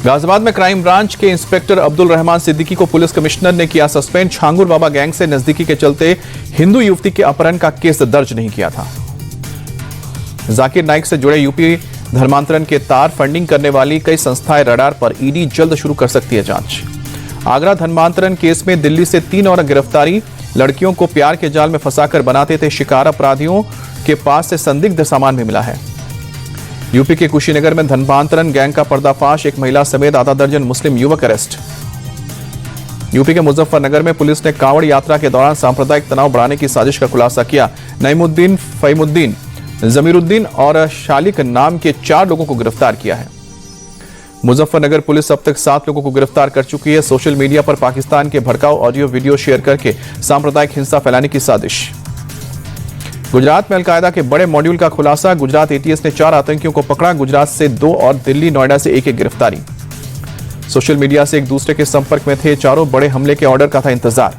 गाजियाबाद में crime branch के inspector Abdul Rahman Siddiqui को पुलिस कमिश्नर ने किया सस्पेंड। छांगुर बाबा गैंग से नजदीकी के चलते हिंदू युवती के अपहरण का केस दर्ज नहीं किया था। जाकिर नाइक से जुड़े यूपी धर्मांतरण के तार फंडिंग करने वाली कई संस्थाएं रडार पर, ईडी जल्द शुरू कर सकती है जांच। आगरा धर्मांतरण केस में दिल्ली से 3 और गिरफ्तारी। लड़कियों को प्यार के जाल में फंसाकर बनाते थे शिकार। अपराधियों के पास से संदिग्ध सामान भी मिला है। यूपी के कुशीनगर में धर्मांतरण गैंग का पर्दाफाश, एक महिला समेत आधा दर्जन मुस्लिम युवक अरेस्ट। यूपी के मुजफ्फरनगर में पुलिस ने कांवड़ यात्रा के दौरान सांप्रदायिक तनाव बढ़ाने की साजिश का खुलासा किया। नईमुद्दीन, फहीमुद्दीन, जमीरुद्दीन और शालिक नाम के 4 लोगों को गिरफ्तार किया है। मुजफ्फरनगर पुलिस अब तक 7 लोगों को गिरफ्तार कर चुकी है। सोशल मीडिया पर पाकिस्तान के भड़काऊ ऑडियो वीडियो शेयर करके सांप्रदायिक हिंसा फैलाने की साजिश। गुजरात में अलकायदा के बड़े मॉड्यूल का खुलासा। गुजरात एटीएस ने 4 आतंकियों को पकड़ा। गुजरात से 2 और दिल्ली, नोएडा से एक गिरफ्तारी। सोशल मीडिया से एक दूसरे के संपर्क में थे चारों। बड़े हमले के ऑर्डर का था इंतजार।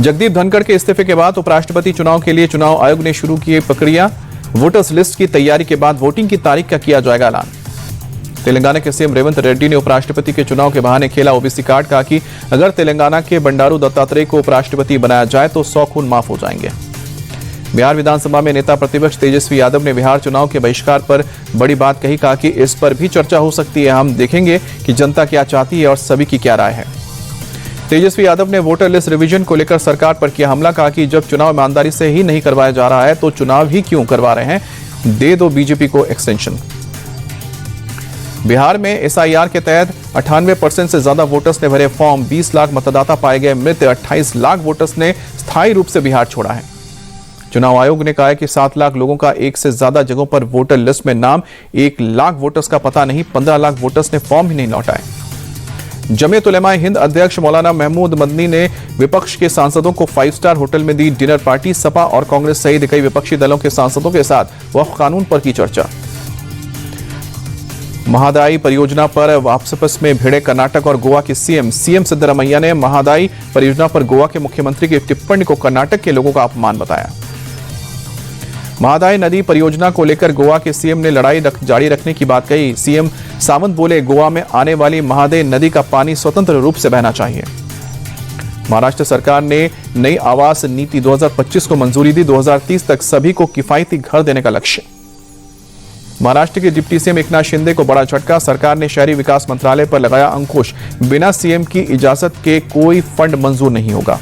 जगदीप धनखड़ के इस्तीफे के बाद उपराष्ट्रपति चुनाव के लिए चुनाव आयोग ने शुरू की प्रक्रिया। वोटर्स लिस्ट की तैयारी के बाद वोटिंग की तारीख का किया जाएगा ऐलान। तेलंगाना के सीएम रेवंत रेड्डी ने उपराष्ट्रपति के चुनाव के बहाने खेला ओबीसी कार्ड। कहा कि अगर तेलंगाना के बंडारू दत्तात्रेय को उपराष्ट्रपति बनाया जाए तो 100 खून माफ हो जाएंगे। बिहार विधानसभा में नेता प्रतिपक्ष तेजस्वी यादव ने बिहार चुनाव के बहिष्कार पर बड़ी बात कही। कहा कि इस पर भी चर्चा हो सकती है। हम देखेंगे कि जनता क्या चाहती है और सभी की क्या राय है। तेजस्वी यादव ने वोटर लिस्ट रिवीजन को लेकर सरकार पर किया हमला। कहा कि जब चुनाव ईमानदारी से ही नहीं करवाया जा रहा है तो चुनाव ही क्यों करवा रहे हैं, दे दो बीजेपी को एक्सटेंशन। बिहार में एसआईआर के तहत 98% से ज्यादा वोटर्स ने भरे फॉर्म। 20 लाख मतदाता पाए गए मृत। 28 लाख वोटर्स ने स्थायी रूप से बिहार छोड़ा है। चुनाव आयोग ने कहा है कि 7 लाख लोगों का एक से ज्यादा जगहों पर वोटर लिस्ट में नाम। 1 लाख वोटर्स का पता नहीं। 15 लाख वोटर्स ने फॉर्म ही नहीं लौटाए। जमीयत उलेमा हिंद अध्यक्ष मौलाना महमूद मदनी ने विपक्ष के सांसदों को 5 स्टार होटल में दी डिनर पार्टी। सपा और कांग्रेस सहित कई विपक्षी दलों के सांसदों के साथ वक्फ कानून पर की चर्चा। महादाई परियोजना पर आपस में भिड़े कर्नाटक और गोवा के सीएम सिद्धरामैया ने महादाई परियोजना पर गोवा के मुख्यमंत्री की टिप्पणी को कर्नाटक के लोगों का अपमान बताया। महादाई नदी परियोजना को लेकर गोवा के सीएम ने लड़ाई जारी रखने की बात कही। सीएम सावंत बोले, गोवा में आने वाली महादाई नदी का पानी स्वतंत्र रूप से बहना चाहिए। महाराष्ट्र सरकार ने नई आवास नीति 2025 को मंजूरी दी। 2030 तक सभी को किफायती घर देने का लक्ष्य। महाराष्ट्र के डिप्टी सीएम एकनाथ शिंदे को बड़ा झटका। सरकार ने शहरी विकास मंत्रालय पर लगाया अंकुश। बिना सीएम की इजाजत के कोई फंड मंजूर नहीं होगा।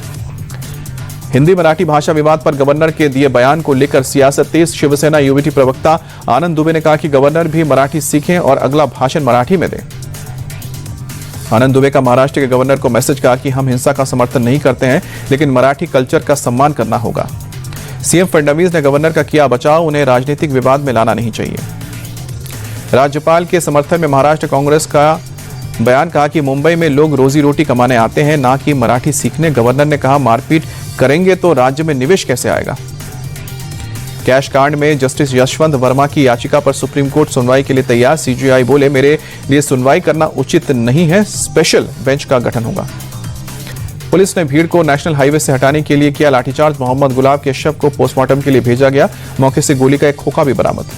हिंदी मराठी भाषा विवाद पर गवर्नर के दिए बयान को लेकर सियासत तेज। शिवसेना यूबीटी प्रवक्ता आनंद दुबे ने कहा कि गवर्नर भी मराठी सीखें और अगला भाषण मराठी में दें। आनंद दुबे का महाराष्ट्र के गवर्नर को मैसेज कहा कि हम हिंसा का समर्थन नहीं करते हैं, लेकिन मराठी कल्चर का सम्मान करना होगा। सीएम फडणवीस ने गवर्नर का किया बचाव। उन्हें राजनीतिक विवाद में लाना नहीं चाहिए। राज्यपाल के समर्थन में महाराष्ट्र कांग्रेस का बयान। कहा कि मुंबई में लोग रोजी रोटी कमाने आते हैं, ना कि मराठी सीखने। गवर्नर ने कहा मारपीट करेंगे तो राज्य में निवेश कैसे आएगा। कैश कांड में जस्टिस यशवंत वर्मा की याचिका पर सुप्रीम कोर्ट सुनवाई के लिए तैयार। सीजेआई बोले, मेरे लिए सुनवाई करना उचित नहीं है, स्पेशल बेंच का गठन होगा। पुलिस ने भीड़ को नेशनल हाईवे से हटाने के लिए किया लाठीचार्ज। मोहम्मद गुलाब के शव को पोस्टमार्टम के लिए भेजा गया। मौके से गोली का एक खोखा भी बरामद।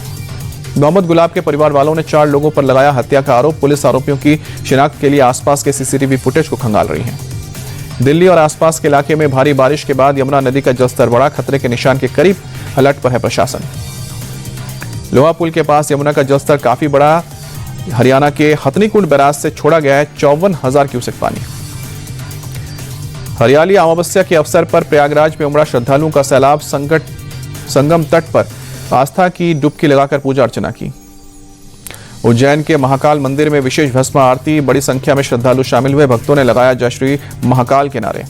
मोहम्मद गुलाब के परिवार वालों ने 4 लोगों पर लगाया हत्या का आरोप। पुलिस आरोपियों की शिनाख्त के लिए आसपास के सीसीटीवी फुटेज को खंगाल रही है। दिल्ली और आसपास के इलाके में भारी बारिश के बाद यमुना नदी का जलस्तर बढ़ा। खतरे के निशान के करीब। अलर्ट पर है प्रशासन। लोहा पुल के पास यमुना का जलस्तर काफी बढ़ा। हरियाणा के हथनीकुंड बैराज से छोड़ा गया है 54,000 क्यूसेक पानी। हरियाली अमावस्या के अवसर पर प्रयागराज में उमड़ा श्रद्धालुओं का सैलाब। संगम तट पर आस्था की डुबकी लगाकर पूजा अर्चना की। उज्जैन के महाकाल मंदिर में विशेष भस्म आरती। बड़ी संख्या में श्रद्धालु शामिल हुए। भक्तों ने लगाया जय श्री महाकाल के नारे।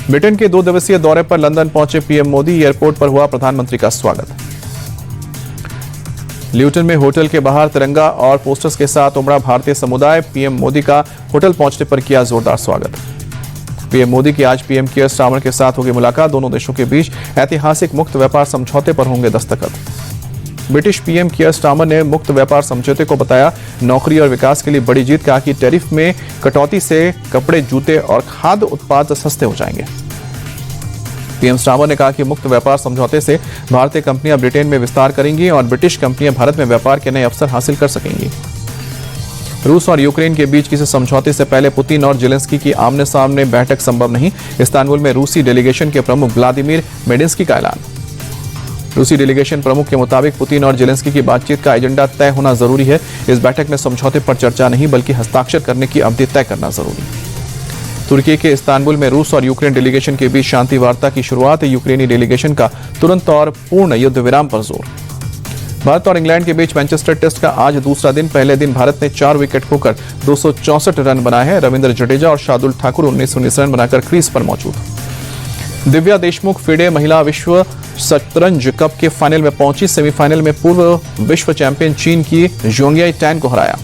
ब्रिटेन के 2 दिवसीय दौरे पर लंदन पहुंचे पीएम मोदी। एयरपोर्ट पर हुआ प्रधानमंत्री का स्वागत। ल्यूटन में होटल के बाहर तिरंगा और पोस्टर्स के साथ उमड़ा भारतीय समुदाय। पीएम मोदी का होटल पहुंचने पर किया जोरदार स्वागत। पीएम मोदी की आज पीएम कियर स्टारमर के साथ होगी मुलाकात। दोनों देशों के बीच ऐतिहासिक मुक्त व्यापार समझौते पर होंगे दस्तखत। ब्रिटिश पीएम कियर स्टारमर ने मुक्त व्यापार समझौते को बताया नौकरी और विकास के लिए बड़ी जीत। कहा कि टैरिफ में कटौती से कपड़े, जूते और खाद्य उत्पाद सस्ते हो जाएंगे। पीएम स्टारमर ने कहा कि मुक्त व्यापार समझौते से भारतीय कंपनियां ब्रिटेन में विस्तार करेंगी और ब्रिटिश कंपनियां भारत में व्यापार के नए अवसर हासिल कर सकेंगी। रूस और यूक्रेन के बीच किसी समझौते से पहले पुतिन और जेलेंस्की की आमने सामने बैठक संभव नहीं। इस्तांबुल में रूसी डेलीगेशन के प्रमुख व्लादिमीर मेडिंस्की का ऐलान। रूसी डेलीगेशन प्रमुख के मुताबिक पुतिन और जेलेंस्की की बातचीत का एजेंडा तय होना जरूरी है। इस बैठक में समझौते पर चर्चा नहीं बल्कि हस्ताक्षर करने की अवधि तय करना जरूरी है। तुर्की के इस्तांबुल में रूस और यूक्रेन डेलीगेशन के बीच शांति वार्ता की शुरुआत। यूक्रेनी डेलीगेशन का तुरंत और पूर्ण युद्ध विराम पर जोर। भारत और इंग्लैंड के बीच मैनचेस्टर टेस्ट का आज दूसरा दिन। पहले दिन भारत ने 4 विकेट खोकर 264 रन बनाए हैं। रविंद्र जडेजा और शार्दुल ठाकुर 19 रन बनाकर क्रीज पर मौजूद। दिव्या देशमुख फिडे महिला विश्व शतरंज कप के फाइनल में पहुंची। सेमीफाइनल में पूर्व विश्व चैंपियन चीन की जोंगियाई टैन को हराया।